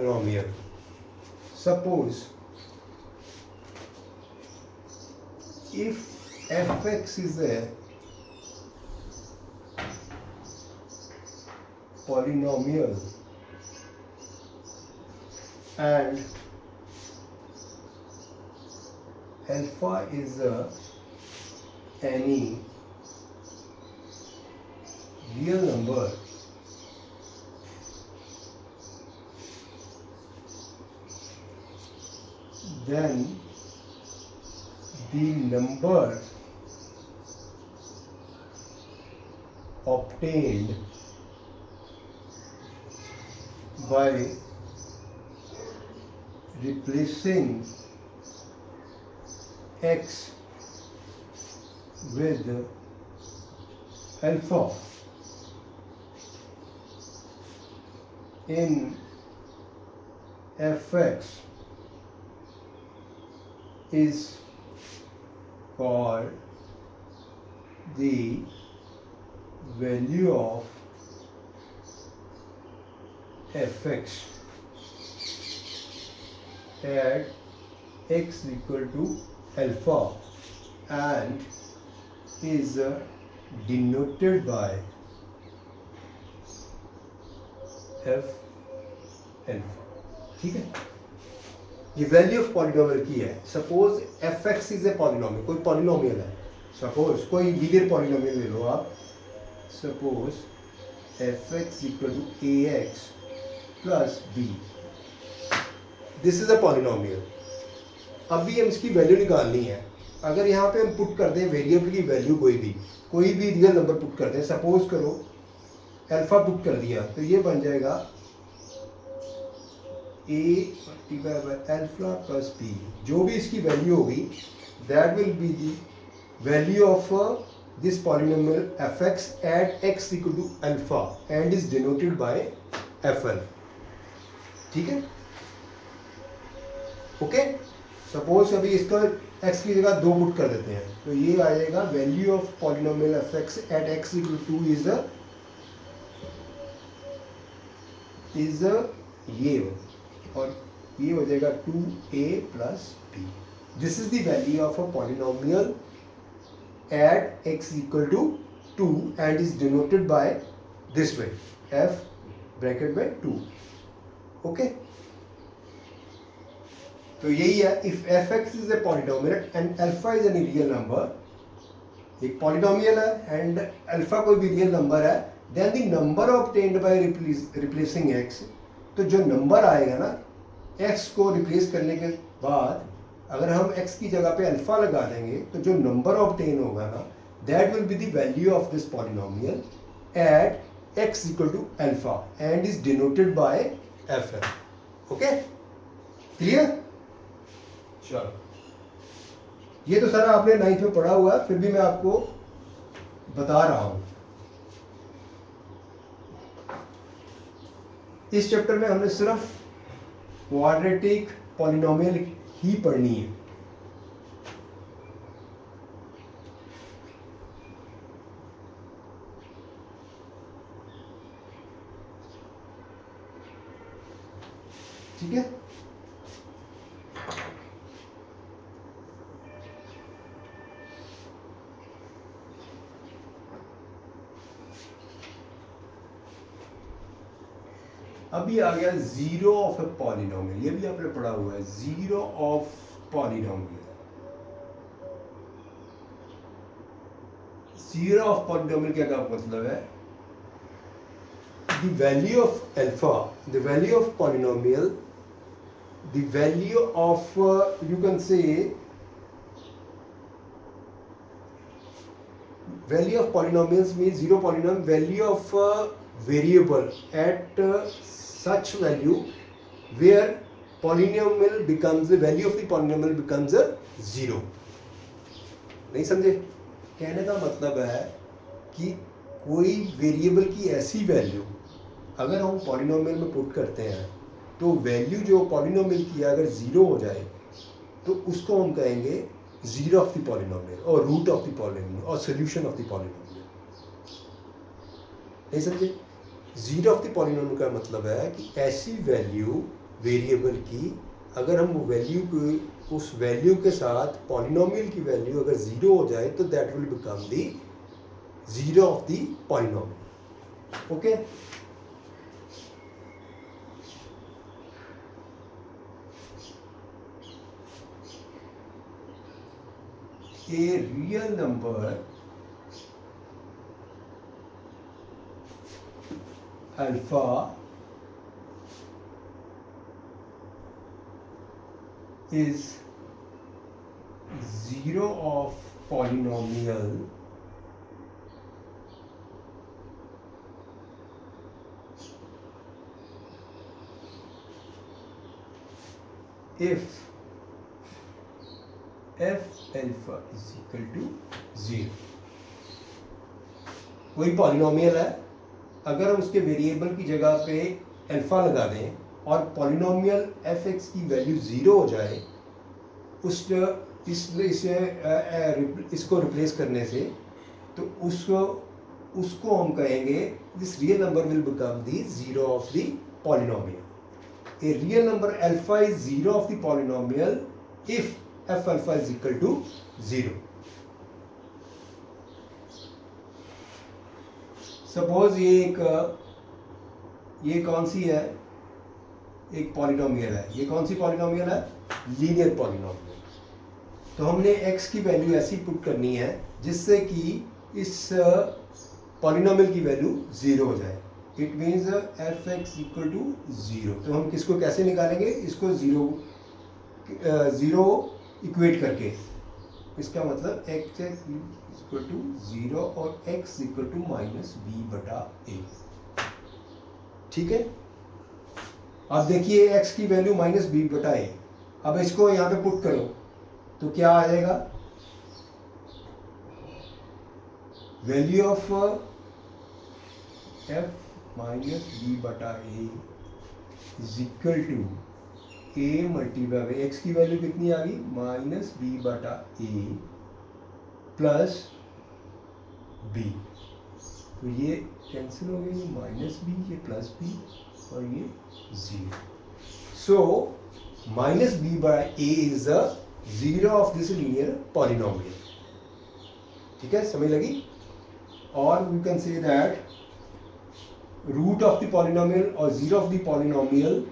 polynomial. Suppose if fx is a polynomial and alpha is any real number, then the number obtained by replacing x with alpha in fx is called the value of fx at x equal to alpha and is denoted by f alpha. ठीक है, ये value of polynomial की है. Suppose f x is a polynomial, कोई polynomial है. Suppose कोई linear polynomial ले लो आप. Suppose f x equal to a x plus b. This is a polynomial. अभी हम इसकी वैल्यू निकालनी है. अगर यहाँ पे हम पुट कर दें वेरिएबल की वैल्यू, कोई भी रियल नंबर पुट कर दें. सपोज करो अल्फा पुट कर दिया तो ये बन जाएगा a multiply by alpha plus b. जो भी इसकी वैल्यू होगी that will be the value of this polynomial f x at x equal to alpha and is denoted by f l. ठीक है, ओके. सपोज अभी इसका x की जगह 2 पुट कर देते हैं तो ये आ जाएगा value of polynomial f x at x equal to is ये, और ये हो जाएगा 2a plus b. This is the value of a polynomial at x equal to 2 and is denoted by this way f bracket में 2. Okay, तो यही है. If f x is a polynomial and alpha is any real number, एक पॉलिनोमियल है and alpha कोई भी real number है, then the number obtained by replacing x. तो जो नंबर आएगा ना x को रिप्लेस करने के बाद, अगर हम x की जगह पे अल्फा लगा देंगे तो जो नंबर ऑब्टेन होगा ना that will be the value of this polynomial at x equal to alpha and is denoted by f l. Okay, clear? चलो, ये तो सारा आपने 9th में पढ़ा हुआ है, फिर भी मैं आपको बता रहा हूं. इस चैप्टर में हमने सिर्फ क्वाड्रेटिक पॉलिनोमियल ही पढ़नी है. ठीक है, अभी आ गया जीरो ऑफ ए पॉलिनोमियल. ये भी आपने पढ़ा हुआ है, zero of polynomial. Zero of polynomial क्या मतलब है? The value of alpha, the value of polynomial, the value of you can say value of polynomials means zero polynomial, value of variable at such value where polynomial becomes, the value of the polynomial becomes a zero. नहीं समझे? कहने का मतलब है कि कोई variable की ऐसी वैल्यू अगर हम पॉलिनोमियल में पुट करते हैं तो वैल्यू जो पॉलिनोमियल की अगर ज़ीरो हो जाए तो उसको हम कहेंगे जीरो ऑफ द पॉलिनोमियल और रूट ऑफ द पॉलिनोमियल और सोल्यूशन ऑफ द पॉलिनोमियल. नहीं समझे? जीरो ऑफ द पॉलिनोमियल का मतलब है कि ऐसी वैल्यू वेरिएबल की अगर हम वैल्यू को उस वैल्यू के साथ पॉलिनोमियल की वैल्यू अगर ज़ीरो हो जाए तो that will become the zero of the polynomial. Okay. A real number alpha is zero of polynomial if f alpha is equal to 0. कोई पॉलिनोमियल है, अगर हम उसके वेरिएबल की जगह पे अल्फा लगा दें और पॉलिनोमियल एफ एक्स की वैल्यू 0 हो जाए, इसको रिप्लेस करने से, तो उसको हम कहेंगे this real number will become the zero of the polynomial. A real number alpha is zero of the polynomial if f alpha is equal to 0. Suppose ये कौन सी है, एक पॉलिनोमियल है. ये कौन सी पॉलिनोमियल है? Linear polynomial. तो हमने x की वैल्यू ऐसी पुट करनी है जिससे कि इस पॉलिनोमियल की वैल्यू 0 हो जाए. It means f x equal to 0. तो हम किसको कैसे निकालेंगे? इसको ज़ीरो इक्वेट करके. इसका मतलब x इक्वल टू 0 और x इक्वल टू -b/a. ठीक है. अब देखिए x की वैल्यू -b/a. अब इसको यहाँ पे पुट करो तो क्या आ जाएगा? Value of f -b/a is equal to a multiply by x की वैल्यू कितनी आ गई? -b/a plus b. तो ये कैंसिल हो गई, -b, ये +b और ये 0. So -b/a is the zero of this linear polynomial. ठीक है, समझ लगी? और we can say that root of the polynomial और zero of the polynomial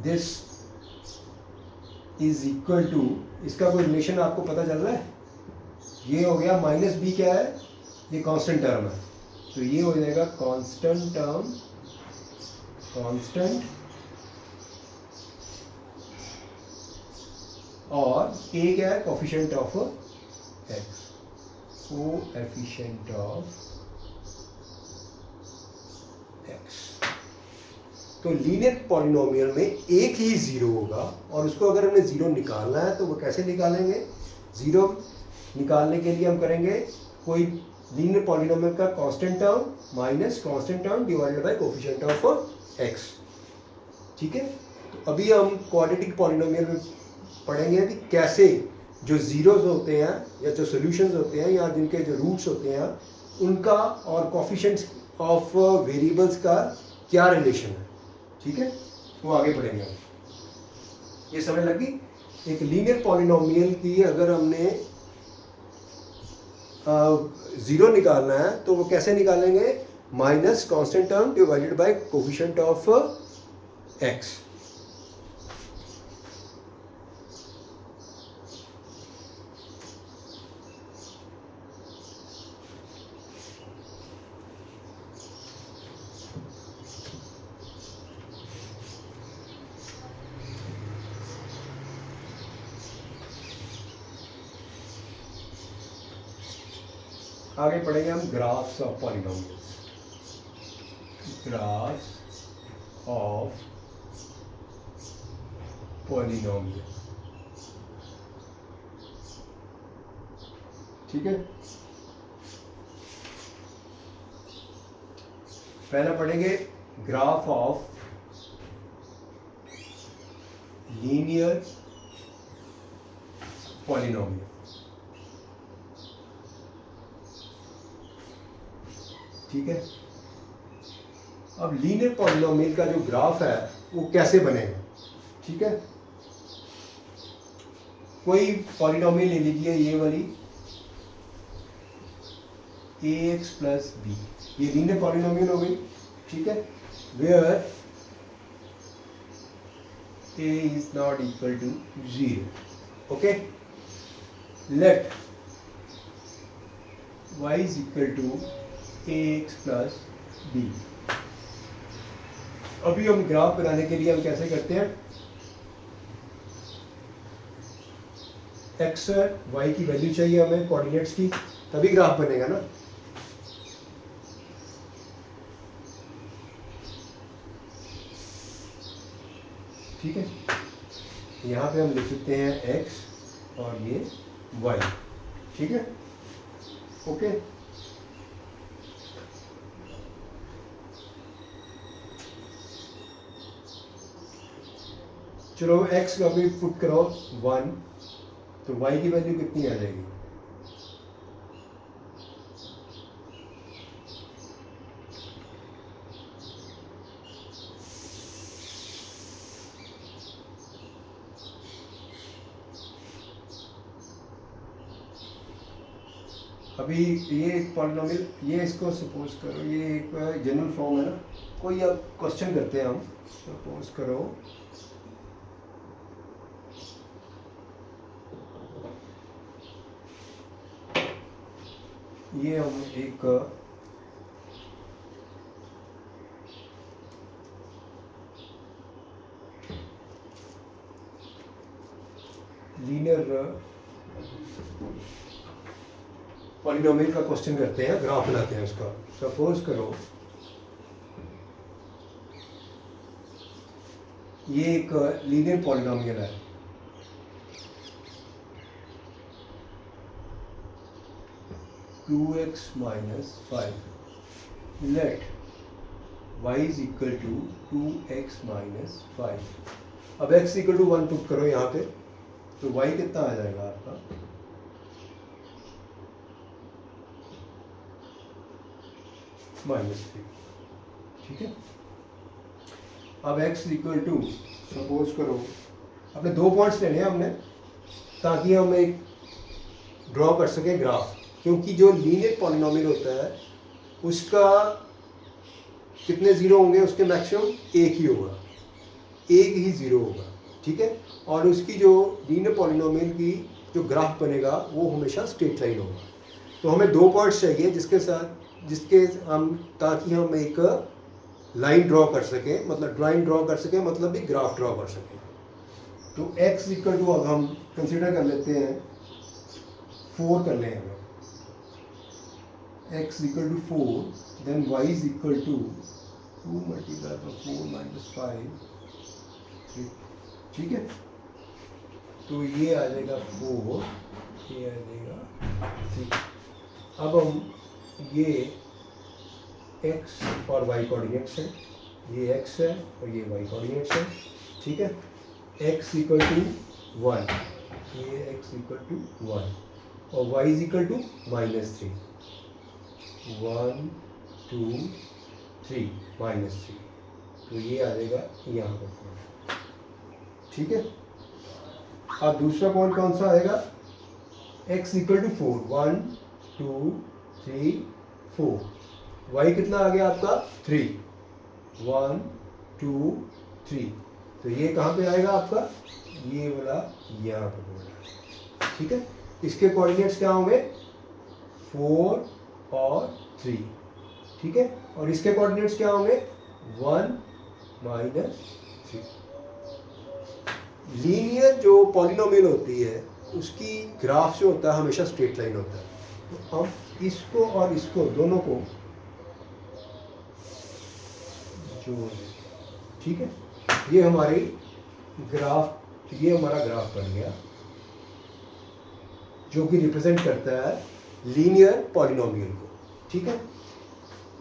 this is equal to, इसका कोई रिलेशन आपको पता चल रहा है? ये हो गया -b क्या है? ये कांस्टेंट टर्म है, तो ये हो जाएगा कांस्टेंट टर्म, कांस्टेंट, और a क्या है? Coefficient of x, coefficient of x. तो लीनियर पॉलिनोमियल में एक ही 0 होगा और उसको अगर हमें 0 निकालना है तो वो कैसे निकालेंगे? 0 निकालने के लिए हम करेंगे कोई लीनियर पॉलिनोमियल का constant term minus constant term divided by coefficient of x. ठीक है. तो अभी हम क्वाड्रेटिक पॉलिनोमियल में पढ़ेंगे कि कैसे जो ज़ीरोज़ होते हैं या जो सॉल्यूशंस होते हैं या जिनके जो रूट्स होते हैं उनका और कोएफिशिएंट्स ऑफ वेरिएबल्स का क्या रिलेशन है. ठीक है, वो आगे पढ़ेंगे हम. ये समझ लगी? एक लीनियर पॉलिनोमियल की अगर हमने 0 निकालना है तो वो कैसे निकालेंगे? Minus constant term divided by coefficient of x. आगे पढ़ेंगे हम graphs of polynomials. Graphs of polynomial. ठीक है. पहला पढ़ेंगे ग्राफ ऑफ लीनियर पॉलिनोमियल. ठीक है. अब लीनियर पॉलिनोमियल का जो ग्राफ है वो कैसे बनेगा? ठीक है, कोई पॉलिनोमियल ले लीजिए, ये वाली ax प्लस बी, ये लीनियर पॉलिनोमियल हो गई, ठीक है, where a is not equal to 0. Okay, let y is equal to ax plus b. अभी हम ग्राफ बनाने के लिए हम कैसे करते हैं, x y की वैल्यू चाहिए हमें कोऑर्डिनेट्स की, तभी ग्राफ बनेगा ना। ठीक है, यहाँ पे हम लिख सकते हैं x और ये y, ठीक है, ओके। चलो x का भी पुट करो 1, तो y की वैल्यू कितनी आ जाएगी, अभी ये एक पॉलिनोमियल, ये इसको सपोज करो, ये एक जनरल फॉर्म है ना, कोई अब क्वेश्चन करते हैं हम, सपोज करो ये हम एक लीनियर पॉलिनोमियल का क्वेश्चन करते हैं, ग्राफ बनाते हैं उसका। सपोज करो ये एक लीनियर पॉलिनोमियल है, two x minus 5, let y is equal to 2x minus 5। अब x इक्वल टू 1 पुट करो यहाँ पे, तो y कितना आ जाएगा आपका, -3, ठीक है। अब x इक्वल टू सपोज करो, अपने 2 पॉइंट्स लेने हैं हमने ताकि हम एक ड्रॉ कर सकें ग्राफ, क्योंकि जो लीनियर पॉलिनोमियल होता है उसका कितने ज़ीरो होंगे, उसके मैक्सिमम एक ही होगा, एक ही ज़ीरो होगा, ठीक है। और उसकी जो लीनियर पॉलिनोमियल की जो ग्राफ बनेगा वो हमेशा स्ट्रेट लाइन होगा। तो हमें 2 पॉइंट्स चाहिए जिसके हम ताकि हम एक लाइन ड्रॉ कर सकें, मतलब ड्राइंग ड्रॉ कर सकें, मतलब भी ग्राफ ड्रॉ कर सकें। तो x इक्वल टू अब हम कंसिडर कर लेते हैं 4 कर लें हमें, x equal to 4, then y is equal to 2 multiply by 4 minus 5, 3, ठीक है। तो ये आ जाएगा 4, ये आ जाएगा 3। अब हम ये x और y कोऑर्डिनेट्स हैं, ये x है और ये y कोऑर्डिनेट्स है, ठीक है। x इक्वल टू 1, ये x इक्वल टू 1 और y इज इक्वल टू -3, 1 2 3 -3, तो ये आ जाएगा यहाँ पर, ठीक है। अब दूसरा पॉइंट कौन सा आएगा, x इक्वल टू 4, 1 2 3 4, y कितना आ गया आपका 3, 1 2 3, तो ये कहाँ पे आएगा आपका, ये वाला यहाँ पर होगा, ठीक है। इसके कोऑर्डिनेट्स क्या होंगे 4 और 3, ठीक है। और इसके कोऑर्डिनेट्स क्या होंगे 1 -3। लीनियर जो पॉलिनोमियल होती है उसकी ग्राफ जो होता है हमेशा स्ट्रेट लाइन होता है। तो हम इसको और इसको दोनों को जोड़, ठीक है, ये हमारी ग्राफ, ये हमारा ग्राफ बन गया जो कि रिप्रेजेंट करता है लीनियर पॉलिनोमियल को, ठीक है।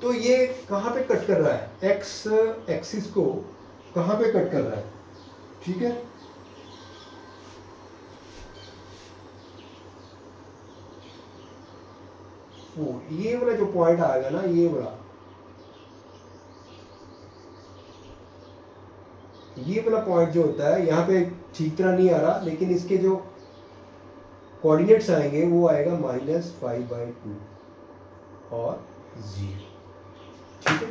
तो ये कहाँ पे कट कर रहा है, एक्स एक्सिस को कहाँ पे कट कर रहा है, ठीक है। ये वाला जो पॉइंट आएगा ना, ये वाला पॉइंट जो होता है यहाँ पे ठीक तरह नहीं आ रहा, लेकिन इसके जो कोऑर्डिनेट्स आएंगे वो आएगा -5/2 और 0, ठीक है।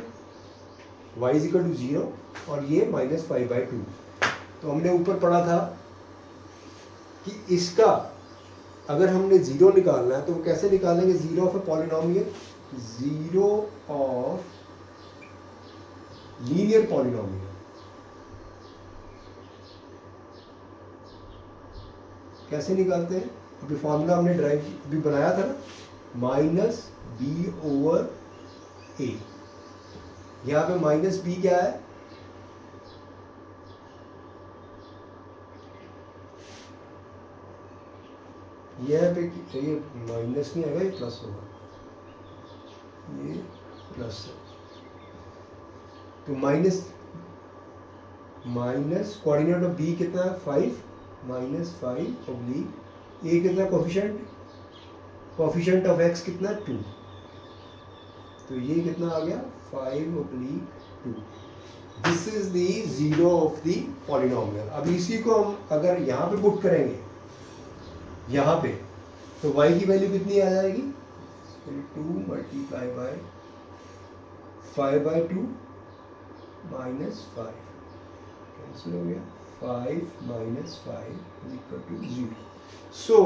y = 0 और ये -5/2। तो हमने ऊपर पढ़ा था कि इसका अगर हमने 0 निकालना है तो वो कैसे निकालेंगे? 0 of a polynomial, 0 of linear polynomial. कैसे निकालते हैं? अभी फॉर्मूला हमने ड्राइव भी बनाया था ना, -b/a। यहाँ पे -b क्या है? यह पे ये माइनस नहीं आएगा, ये प्लस होगा, ये प्लस है। तो माइनस कोऑर्डिनेट ऑफ b कितना है? 5 -5 / a कितना कोफिशिएंट ऑफ x कितना? 2। तो ये कितना आ गया? 5/2। This is the 0 of the polynomial. अब इसी को हम अगर यहाँ पे पुट करेंगे, यहाँ पे, तो y की वैल्यू कितनी आ जाएगी? 2 × 5/2 -5 कैंसिल हो गया, 5 - 5 = 0। So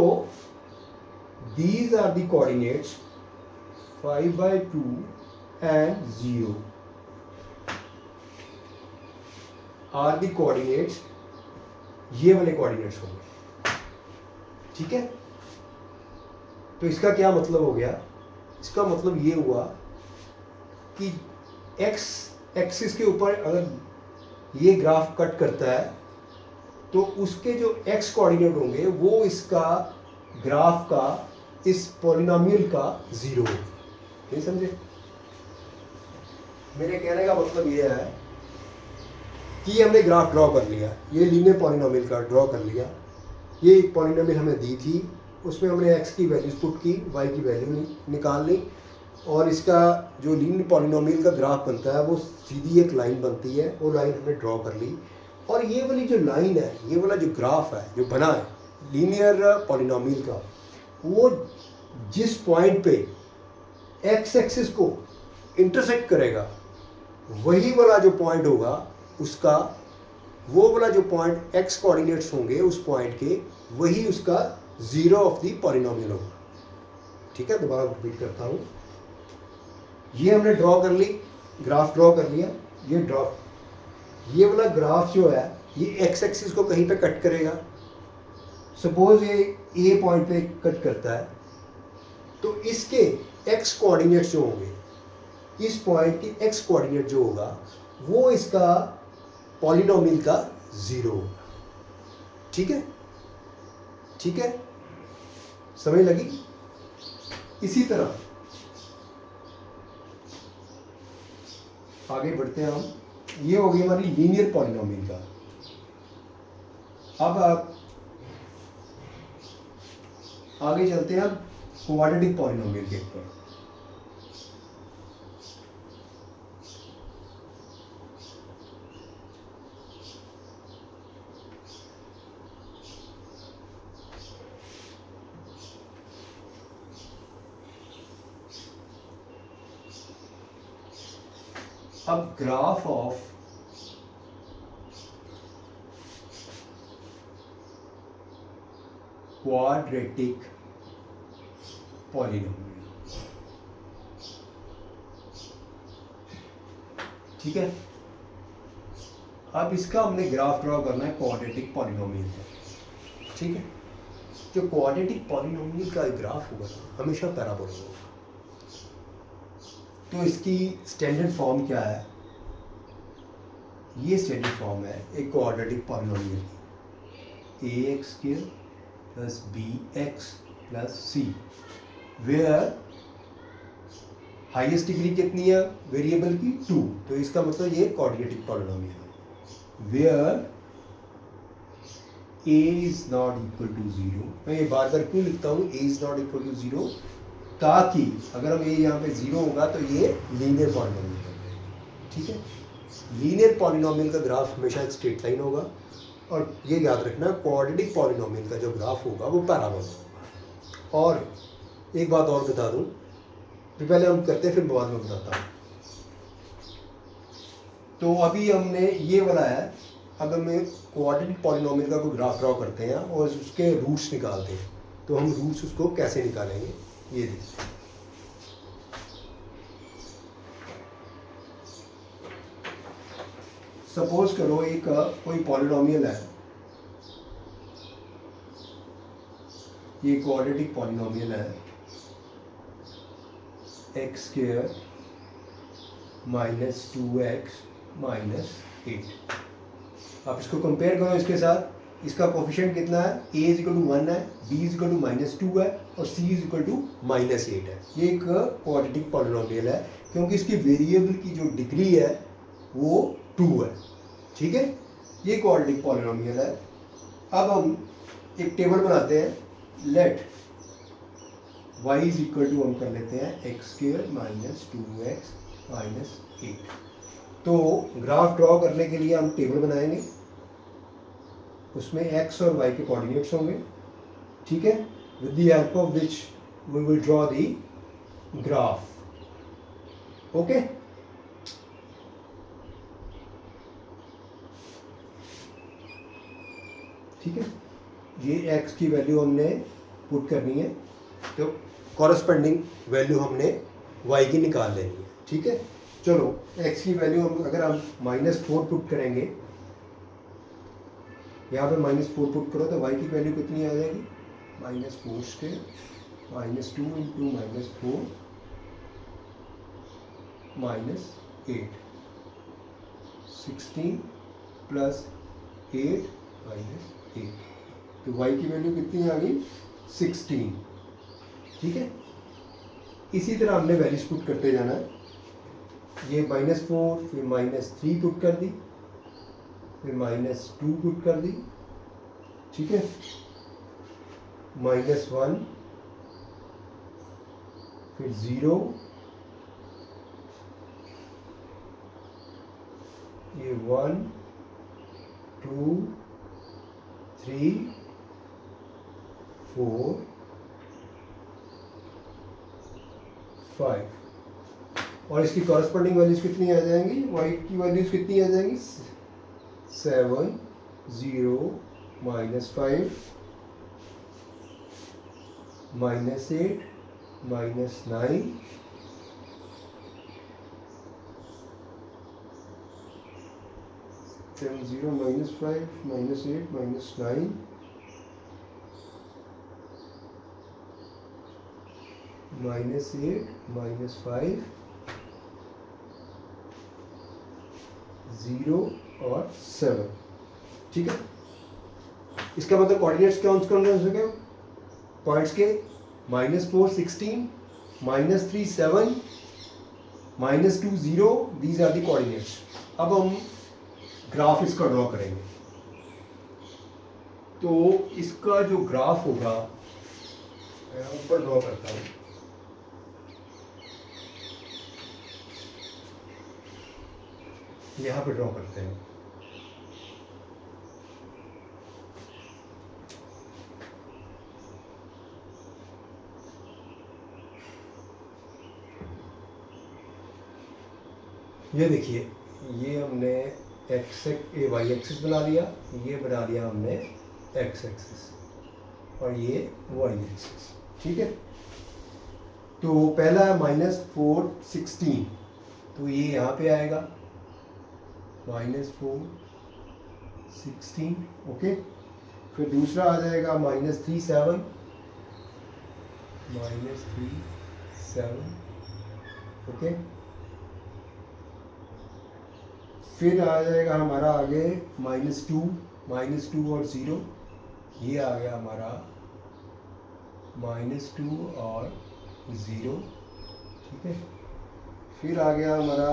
these are the coordinates 5/2 and 0 are the coordinates, ये वाले कोऑर्डिनेट्स होंगे, ठीक है। तो इसका क्या मतलब हो गया? इसका मतलब ये हुआ कि x एक्सिस के ऊपर अगर ये ग्राफ कट करता है तो उसके जो x कोऑर्डिनेट होंगे वो इसका ग्राफ का, इस पॉलिनोमियल का 0 होगा। नहीं समझे? मेरे कहने का मतलब ये है कि हमने ग्राफ ड्रॉ कर लिया, ये लीनियर पॉलिनोमियल का ड्रॉ कर लिया, ये एक पॉलिनोमियल हमें दी थी, उसमें हमने x की वैल्यूज पुट की, y की वैल्यू निकाल ली, और इसका जो लीनियर पॉलिनोमियल का ग्राफ बनता है वो सीधी एक लाइन बनती है, वो लाइन हमने ड्रॉ कर ली। और ये वाली जो लाइन है, ये वाला जो ग्राफ है जो बना है लीनियर पॉलिनोमियल का, वो जिस पॉइंट पे x एक्सिस को इंटरसेक्ट करेगा वही वाला जो पॉइंट होगा उसका, वो वाला जो पॉइंट x कोऑर्डिनेट्स होंगे उस पॉइंट के, वही उसका 0 ऑफ द पॉलिनोमियल होगा, ठीक है। दोबारा रिपीट करता हूँ, ये हमने ड्रॉ कर ली, ग्राफ ड्रॉ कर लिया, ये वाला ग्राफ जो है ये x एक्सिस को कहीं पे कट करेगा। सपोज ये a पॉइंट पे कट करता है, तो इसके x कोऑर्डिनेट्स जो होंगे, इस पॉइंट की x कोऑर्डिनेट जो होगा वो इसका पॉलिनोमियल का 0 होगा, ठीक है, ठीक है, समझ लगी? इसी तरह आगे बढ़ते हैं हम। ये हो गई हमारी लीनियर पॉलिनोमियल का। अब आप आगे चलते हैं हम क्वाड्रेटिक पॉलिनोमियल के ऊपर। अब ग्राफ ऑफ क्वाड्रेटिक पॉलिनोमियल, ठीक है। अब इसका हमने ग्राफ ड्रॉ करना है क्वाड्रेटिक पॉलिनोमियल का, ठीक है। जो क्वाड्रेटिक पॉलिनोमियल का ग्राफ होगा हमेशा पैराबोला होगा। तो इसकी स्टैंडर्ड फॉर्म क्या है? ये स्टैंडर्ड फॉर्म है एक क्वाड्रेटिक पॉलिनोमियल की, ax² + bx + c, where highest degree कितनी है वेरिएबल की? 2। तो इसका मतलब ये क्वाड्रेटिक पॉलिनोमियल है, where a is not equal to 0। मैं ये बार बार क्यों लिखता हूँ a is not equal to 0? ताकि अगर हम ये यहाँ पे 0 होगा तो ये लीनियर पॉलिनोमियल है, ठीक है। लीनियर पॉलिनोमियल का ग्राफ हमेशा एक स्ट्रेट लाइन होगा, और ये याद रखना क्वाड्रेटिक पॉलिनोमियल का जो ग्राफ होगा वो पैराबोला होगा। और एक बात और बता दूं, तो पहले हम करते हैं फिर बाद में बताता हूँ। तो अभी हमने ये वाला है, अब हमें क्वाड्रेटिक पॉलिनोमियल का कोई ग्राफ ड्रॉ करते हैं और उसके रूट्स निकालते हैं। तो हम रूट्स उसको कैसे निकालेंगे ये देखते हैं। सपोज करो एक कोई पॉलिनोमियल है, ये क्वाड्रेटिक पॉलिनोमियल है, x square minus 2x minus 8। आप इसको कंपेयर करो इसके साथ, इसका कोफिशिएंट कितना है, a इज इक्वल टू 1 है, b इज इक्वल टू -2 है और c इज इक्वल टू -8 है। ये एक क्वाड्रेटिक पॉलिनोमियल है क्योंकि इसकी वेरिएबल की जो डिग्री है वो 2 है। ठीक है, ये क्वाड्रेटिक पॉलिनोमियल है। अब हम एक टेबल बनाते हैं, let y is equal to हम कर लेते हैं x square minus 2x minus 8। तो ग्राफ ड्रॉ करने के लिए हम टेबल बनाएंगे, उसमें x और y के कोऑर्डिनेट्स होंगे। ठीक है, with the help of which we will draw the graph. Okay, ठीक है, ये x की वैल्यू हमने पुट करनी है, तो कॉरस्पेंडिंग वैल्यू हमने y की निकाल लेनी है। ठीक है, चलो x की वैल्यू हम अगर हम -4 पुट करेंगे, यहाँ पे -4 पुट करो तो y की वैल्यू कितनी आ जाएगी, -4 स्क्वायर -2 इंटू -4 -8 16 प्लस 8 -8, तो y की वैल्यू कितनी आ गई 16। ठीक है, इसी तरह हमने वैल्यूज पुट करते जाना है। ये -4 फिर -3 पुट कर दी, फिर -2 पुट कर दी। ठीक है, -1 फिर 0, ये 1 2 3 4 5, और इसकी कॉरस्पॉन्डिंग वैल्यूज कितनी आ जाएंगी, y की वैल्यूज कितनी आ जाएंगी 7 0 -5 -8 -9 7 0 -5 -8 -9 -8 -5 0 और 7। ठीक है, इसका मतलब कोऑर्डिनेट्स कौन कौन हो सके पॉइंट्स के, -4 16 -3 7 -2 0, दीज आर द कोऑर्डिनेट्स। अब हम ग्राफ इसका ड्रॉ करेंगे, तो इसका जो ग्राफ होगा मैं ऊपर ड्रॉ करता हूँ, यहाँ पे ड्रॉ करते हैं। ये देखिए, ये हमने वाई एक्सिस बना लिया, ये बना लिया हमने एक्स एक्सिस और ये वाई एक्सिस। ठीक है, तो पहला है -4 16, तो ये यहाँ पे आएगा -4 16। ओके, फिर दूसरा आ जाएगा -3 7 -3 7। ओके, फिर आ जाएगा हमारा आगे -2 और 0, ये आ गया हमारा -2 और 0। ठीक है, फिर आ गया हमारा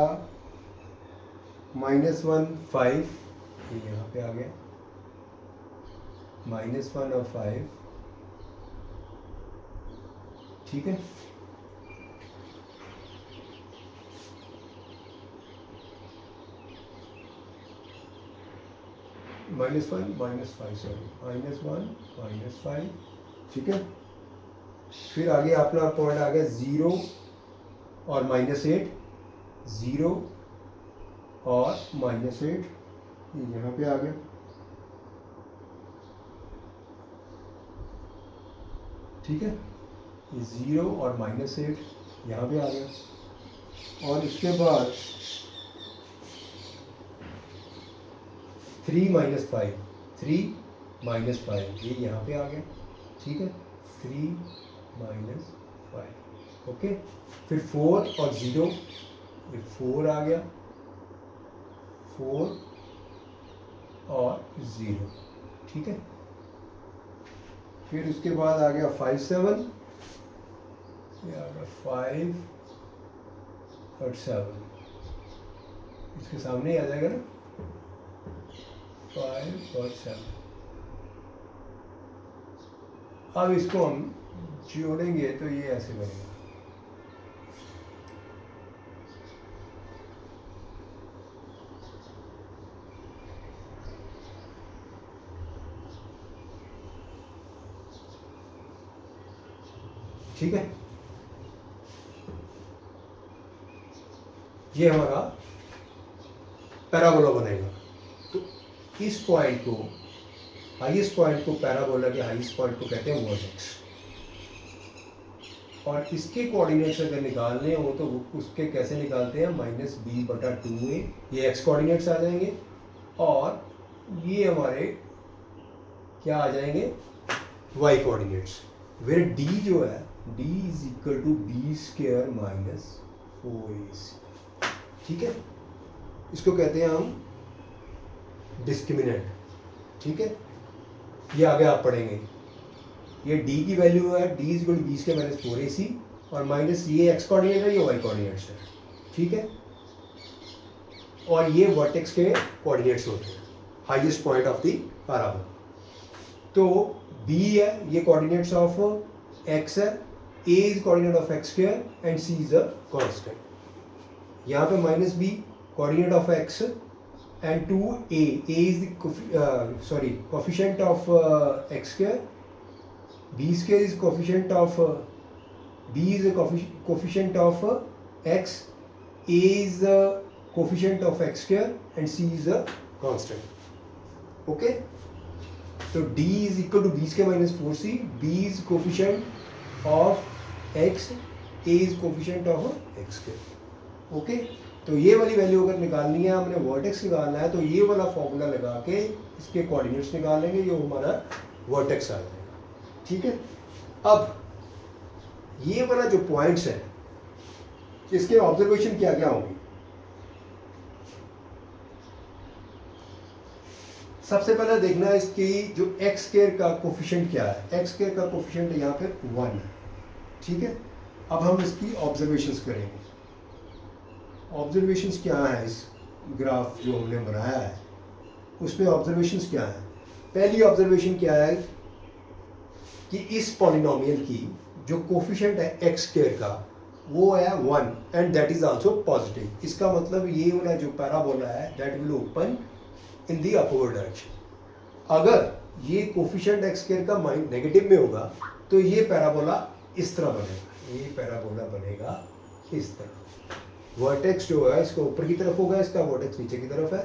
-1 5, ये यहाँ पे आ गया -1 और 5। ठीक है, -1 सॉरी -1 -5, ठीक है। फिर आगे अपना पॉइंट आ गया 0 और -8, 0 और -8, ये यहाँ पे आ गया, ठीक है। ये 0 और -8 यहाँ पे आ गया, और इसके बाद 3 - 5, 3 - 5 ये यहाँ पे आ गया, ठीक है। 3 - 5, ओके। फिर 4 और 0, ये 4 आ गया, 4 और 0, ठीक है। फिर उसके बाद आ गया 5 7, ये आ गया 5 और 7, इसके सामने ही आ जाएगा ना, 5 और 7। अब इसको हम जोड़ेंगे तो ये ऐसे बनेगा, ठीक है। ये हमारा पैराबोला बनेगा। तो इस पॉइंट को, हाईएस्ट पॉइंट को, पैराबोला के हाईएस्ट पॉइंट को कहते हैं वर्टेक्स। और इसके कोऑर्डिनेट्स अगर निकालने हो तो उसके कैसे निकालते हैं, -b/2a, ये x कोऑर्डिनेट्स आ जाएंगे, और ये हमारे क्या आ जाएंगे, y कोऑर्डिनेट्स। वेर d जो है, d = b² - 4ac, ठीक है। इसको कहते हैं हम डिस्क्रिमिनेंट, ठीक है। ये आगे आप पढ़ेंगे। ये d की वैल्यू है, d = b² - 4ac, और माइनस ये x कोऑर्डिनेट है, ये y कोऑर्डिनेट्स है, ठीक है। और ये वर्टेक्स के कोऑर्डिनेट्स होते हैं, highest point of the parabola. तो b है, ये कोऑर्डिनेट्स ऑफ x है, a is coordinate of x² and c is a constant. यहाँ पे -b coordinate of x and 2a is the coefficient of x², b² is coefficient of b is a coefficient of x, a is a coefficient of x² and c is a constant, okay. So d is equal to b² - 4c, b is coefficient of x, a is coefficient of x², okay. तो ये वाली value अगर निकालनी है, हमने vertex निकालना है, तो ये वाला फॉर्मूला लगा के इसके कोऑर्डिनेट्स निकालेंगे, ये हमारा वर्टेक्स आ जाएगा, ठीक है। अब ये वाला जो पॉइंट्स है, इसके ऑब्जर्वेशन क्या क्या होंगे। सबसे पहले देखना है इसकी जो x² का कोफिशिएंट क्या है। x² का कोफिशिएंट यहाँ पे 1 है, ठीक है। अब हम इसकी ऑब्जर्वेशंस करेंगे। ऑब्जर्वेशंस क्या है, इस ग्राफ जो हमने बनाया है उसमें ऑब्जर्वेशंस क्या है। पहली ऑब्जर्वेशन क्या है कि इस पॉलिनोमियल की जो कोफिशिएंट है x² का वो है 1 and that is also positive. इसका मतलब ये वाला जो पैराबोला है that will open in the upward direction. अगर ये कोफिशिएंट x² का नेगेटिव में होगा तो ये पैराबोला इस तरह बनेगा, ये पैराबोला बनेगा इस तरह। वर्टेक्स जो है इसका ऊपर की तरफ होगा, इसका वर्टेक्स नीचे की तरफ है।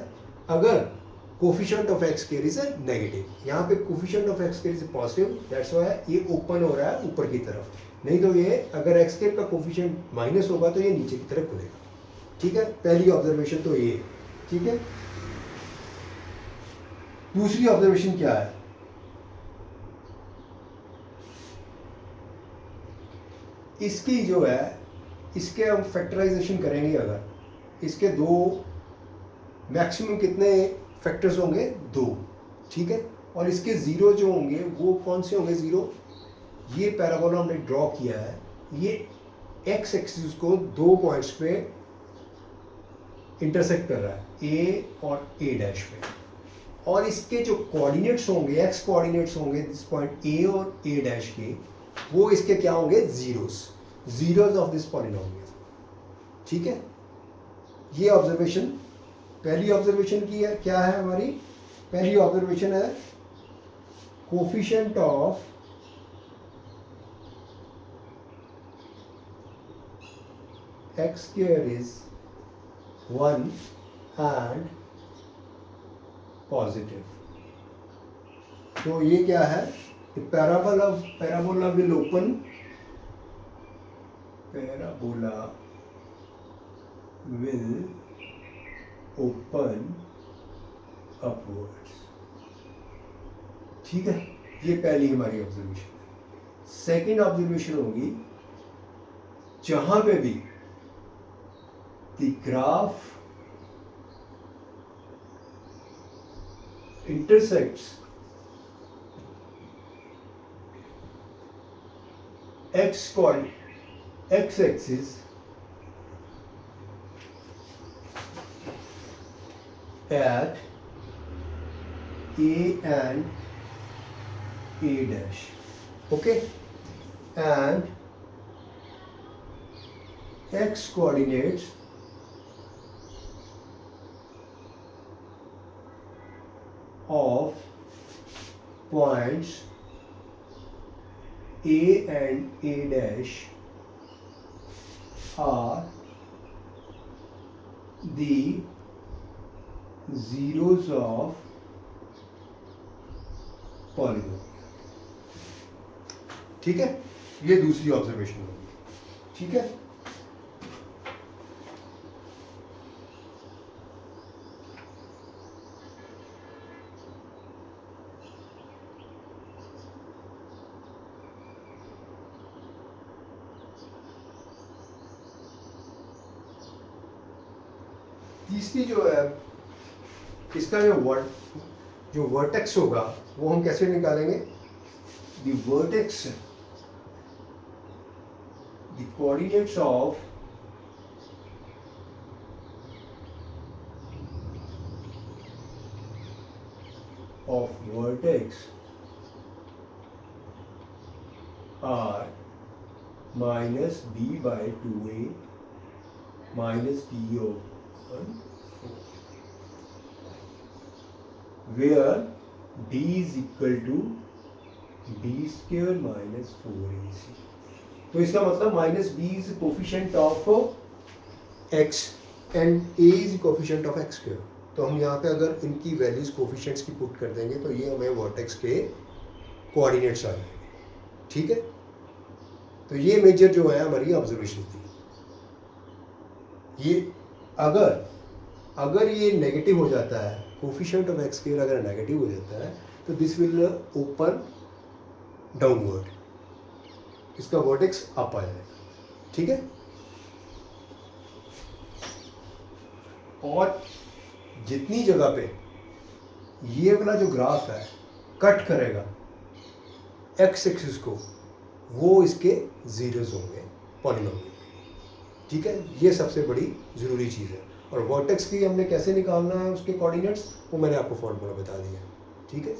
अगर coefficient of x² is negative, यहाँ पे coefficient of x² is positive, that's why ये ओपन हो रहा है ऊपर की तरफ। नहीं तो ये अगर x² का कोफिशिएंट माइनस होगा तो ये नीचे की तरफ खुलेगा, ठीक है। पहली ऑब्जर्वेशन तो ये, ठीक है। दूसरी ऑब्जर्वेशन क्या है, इसकी जो है इसके हम फैक्टराइजेशन करेंगे। अगर इसके दो मैक्सिमम कितने फैक्टर्स होंगे, 2, ठीक है। और इसके ज़ीरो जो होंगे वो कौन से होंगे, ज़ीरो। ये पैराबोला हमने ड्रॉ किया है, ये एक्स एक्सिस को 2 पॉइंट्स पे इंटरसेक्ट कर रहा है, ए और ए डैश पे। और इसके जो कोऑर्डिनेट्स होंगे, एक्स कोऑर्डिनेट्स होंगे दिस पॉइंट ए और ए डैश के, वो इसके क्या होंगे, जीरोस ऑफ दिस पॉलिनोमियल, ठीक है। ये ऑब्जर्वेशन पहली ऑब्जर्वेशन की है, क्या है हमारी, पहली ऑब्जर्वेशन है coefficient of x square is 1 and positive. तो ये क्या है, parabola will open, parabola will open upwards. ठीक है, ये पहली हमारी ऑब्जर्वेशन है। सेकेंड ऑब्जर्वेशन होगी जहां पे भी the graph intersects x axis at A and A dash, okay, and x coordinates of points A and A dash are the zeros of polynomial। ठीक है, ये दूसरी ऑब्जर्वेशन होगी। ठीक है, तीसरी जो है इसका जो वर्टेक्स होगा वो हम कैसे निकालेंगे, the vertex, the coordinates of vertex are minus b by 2a minus d of 1, where d is equal to b square minus 4ac। तो इसका मतलब minus b is coefficient of x and a is coefficient of x square. तो हम यहाँ पे अगर इनकी values coefficients की पुट कर देंगे तो ये हमें वर्टेक्स के कोऑर्डिनेट्स आ जाएंगे। ठीक है, तो ये मेजर जो है हमारी ऑब्जर्वेशन थी। ये अगर ये नेगेटिव हो जाता है, कोफिशिएंट ऑफ x स्क्वायर अगर नेगेटिव हो जाता है तो दिस विल ओपन डाउनवर्ड, इसका वर्टेक्स अप आ जाएगा। ठीक है, और जितनी जगह पे ये वाला जो ग्राफ है कट करेगा एक्स एक्सिस को, वो इसके जीरोस होंगे पॉलिनोमियल। ठीक है, ये सबसे बड़ी ज़रूरी चीज़ है। और वर्टेक्स की हमने कैसे निकालना है उसके कोऑर्डिनेट्स, वो मैंने आपको फॉर्मूला बता दिया। ठीक है,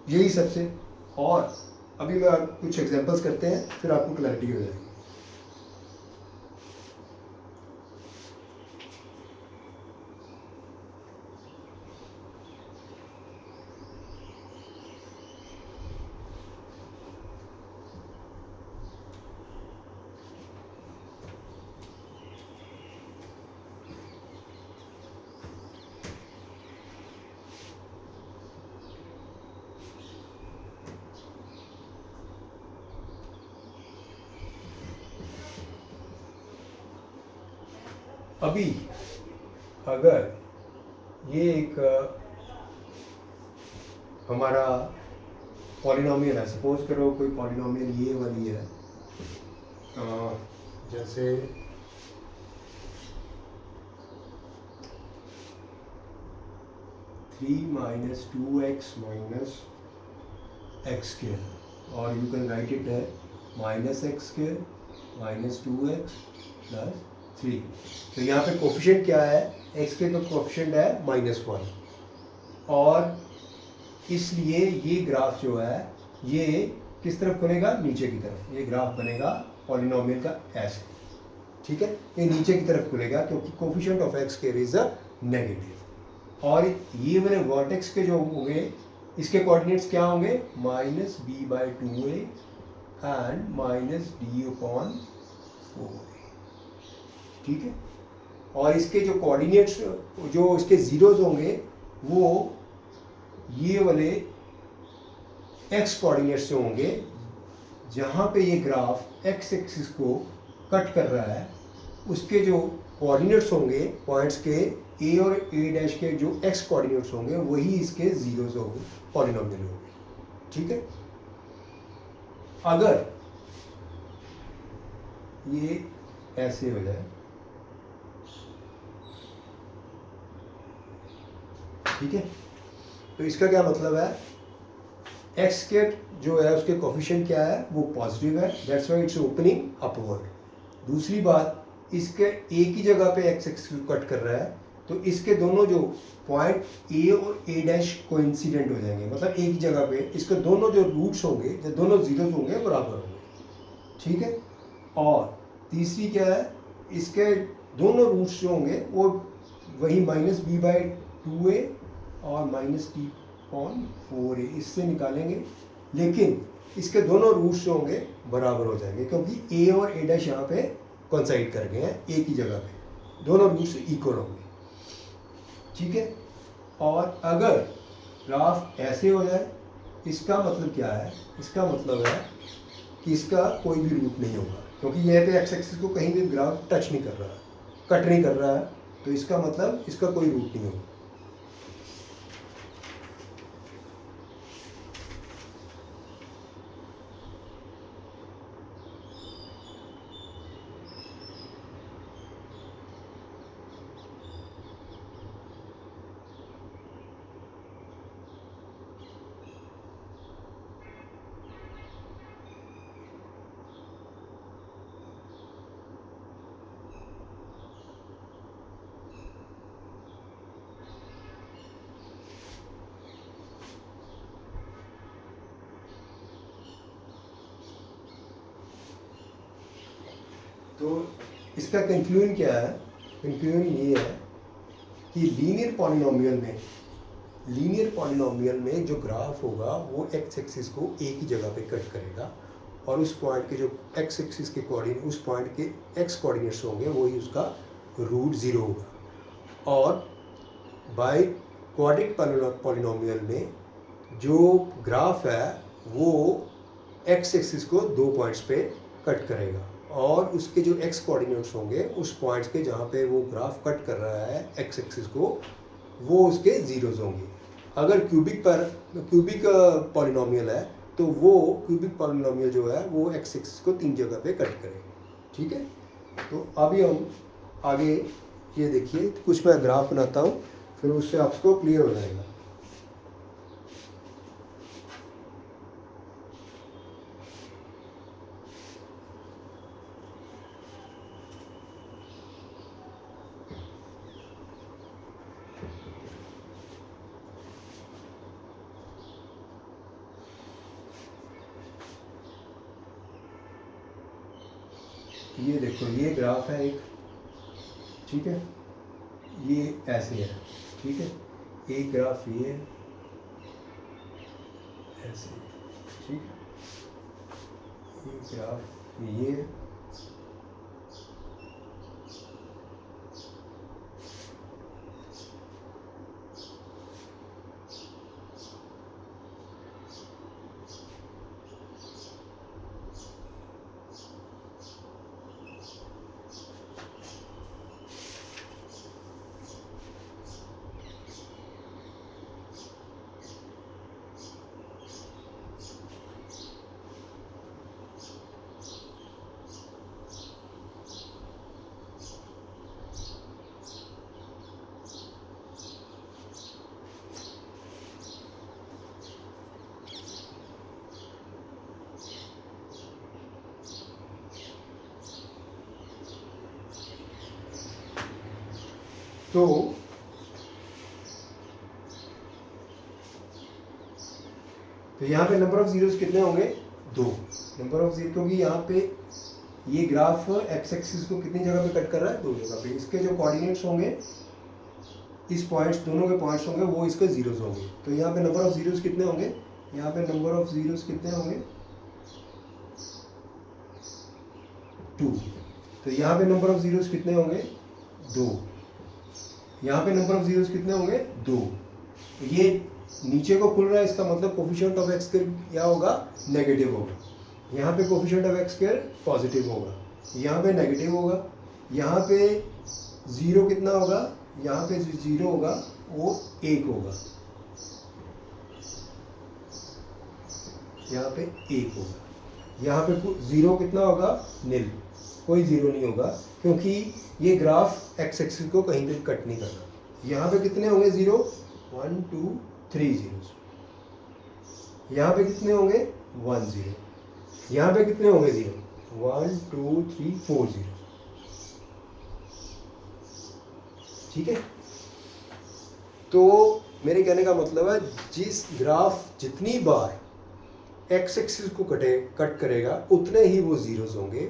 यही सबसे, और अभी मैं कुछ एग्जांपल्स करते हैं फिर आपको क्लैरिटी हो जाएगी। अभी अगर ये एक हमारा पॉलिनोमियल है, सपोज करो कोई पॉलिनोमियल ये वाली है, जैसे three minus two x minus x square, और यू कैन राइट इट है minus x square minus two x plus 3। तो यहाँ पे कोफिशिएंट क्या है, एक्स के तो कोफिशिएंट है -1, और इसलिए ये ग्राफ जो है ये किस तरफ खुलेगा, नीचे की तरफ। ये ग्राफ बनेगा पॉलिनोमियल का ऐसे। ठीक है, ये नीचे की तरफ खुलेगा क्योंकि coefficient of x square is a negative. और ये वाले वर्टेक्स के जो होंगे इसके कोऑर्डिनेट्स क्या होंगे, minus b by two a and minus d upon 4a, ठीक है। और इसके जो कोऑर्डिनेट्स जो इसके जीरोज होंगे वो ये वाले एक्स कोऑर्डिनेट्स जो होंगे जहाँ पे ये ग्राफ एक्स एक्सिस को कट कर रहा है उसके जो कोऑर्डिनेट्स होंगे पॉइंट्स के ए और ए डैश के जो एक्स कोऑर्डिनेट्स होंगे वही इसके जीरोज होंगे, पॉलिनोमियल होंगे, ठीक है। अगर ये ऐसे हो जाए, ठीक है, तो इसका क्या मतलब है, एक्स के जो है उसके कोफिशिएंट क्या है वो पॉजिटिव है, that's why it's opening upward. दूसरी बात, इसके एक ही जगह पे एक्स एक्सिस कट कर रहा है तो इसके दोनों जो पॉइंट ए और ए डैश कोइंसिडेंट हो जाएंगे, मतलब एक ही जगह पे इसके दोनों जो रूट्स होंगे, जो दोनों जीरोस होंगे बराबर होंगे, ठीक है। और तीसरी क्या है, इसके दोनों रूट्स जो होंगे वो वही माइनस बी बाई टू ए और माइनस टी अपॉन 4a इससे निकालेंगे, लेकिन इसके दोनों रूट्स जो होंगे बराबर हो जाएंगे क्योंकि a और a डैश यहाँ पे कोइंसाइड कर गए हैं एक ही जगह पे, दोनों रूट्स इक्वल होंगे, ठीक है। और अगर ग्राफ ऐसे हो जाए इसका मतलब क्या है, इसका मतलब है कि इसका कोई भी रूट नहीं होगा क्योंकि यहाँ पे एक्स एक्सिस को कहीं भी ग्राफ टच नहीं कर रहा है, कट नहीं कर रहा है, तो इसका मतलब इसका कोई रूट नहीं होगा। तो इसका कंक्लूजन क्या है, कंक्लूजन ये है कि लीनियर पॉलिनोमियल में जो ग्राफ होगा वो एक्स एक्सिस को एक ही जगह पे कट करेगा और उस पॉइंट के जो एक्स एक्सिस के कोऑर्डिनेट, उस पॉइंट के एक्स कोऑर्डिनेट्स होंगे वही उसका रूट ज़ीरो होगा। और बाय क्वाड्रिक पॉलिनोमियल में जो ग्राफ है वो एक्स एक्सिस को दो पॉइंट्स पे कट करेगा और उसके जो एक्स कोऑर्डिनेट्स होंगे उस पॉइंट्स के जहाँ पे वो ग्राफ कट कर रहा है एक्स एक्सिस को वो उसके जीरोज होंगे। अगर क्यूबिक पॉलिनोमियल है तो वो क्यूबिक पॉलिनोमियल जो है वो एक्स एक्सिस को तीन जगह पे कट करेगा, ठीक है। तो अभी हम आगे ये देखिए, कुछ मैं ग्राफ बनाता हूँ फिर उससे आपको क्लियर हो जाएगा। ये देखो, ये ग्राफ है एक, ठीक है, ये ऐसे है, ठीक है, एक ग्राफ ये ऐसे, ठीक है, एक ग्राफ ये, तो यहाँ पे नंबर ऑफ जीरोस कितने होंगे, दो नंबर ऑफ जीरो, क्योंकि यहाँ पे ये ग्राफ एक्स एक्सिस को कितनी जगह पे कट कर रहा है, दो जगह पे। इसके जो कोऑर्डिनेट्स होंगे इस पॉइंट्स दोनों के पॉइंट्स होंगे वो इसके जीरोस होंगे। तो यहाँ पे नंबर ऑफ जीरोस कितने होंगे, यहाँ पे नंबर ऑफ जीरोस कितने होंगे 2। तो यहाँ पे नंबर ऑफ जीरोस कितने होंगे 2। यहाँ पे नंबर ऑफ जीरोस कितने होंगे 2। ये नीचे को खुल रहा है, इसका मतलब कोफिशिएंट ऑफ एक्स स्क्वायर क्या होगा, नेगेटिव होगा। यहाँ पे coefficient of x square positive होगा, यहाँ पे नेगेटिव होगा। यहाँ पे जीरो कितना होगा, यहाँ पे जो जीरो होगा वो 1 होगा, यहाँ पे 1 होगा। यहाँ पे जीरो कितना होगा, निल, कोई जीरो नहीं होगा, क्योंकि ये ग्राफ एक्स एक्सिस को कहीं भी कट नहीं करना। यहाँ पे कितने होंगे जीरो, 1 2 3 जीरो। यहाँ पे कितने होंगे 1 0। यहाँ पे कितने होंगे जीरो, 1 2 3 4 जीरो। ठीक है। तो मेरे कहने का मतलब है जिस ग्राफ जितनी बार एक्स एक्सिस को कट करेगा उतने ही वो जीरोस होंगे,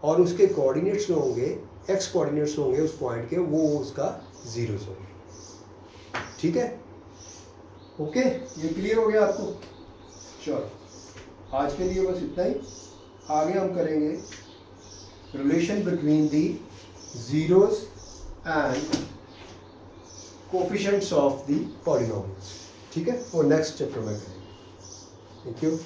और उसके कोऑर्डिनेट्स जो होंगे, एक्स कोऑर्डिनेट्स होंगे उस पॉइंट के, वो उसका जीरोस होंगे। ठीक है, ओके, ये क्लियर हो गया आपको। चलो आज के लिए बस इतना ही। आगे हम करेंगे relation between the zeros and coefficients of the polynomials. ठीक है, वो नेक्स्ट चैप्टर में करेंगे। Thank you.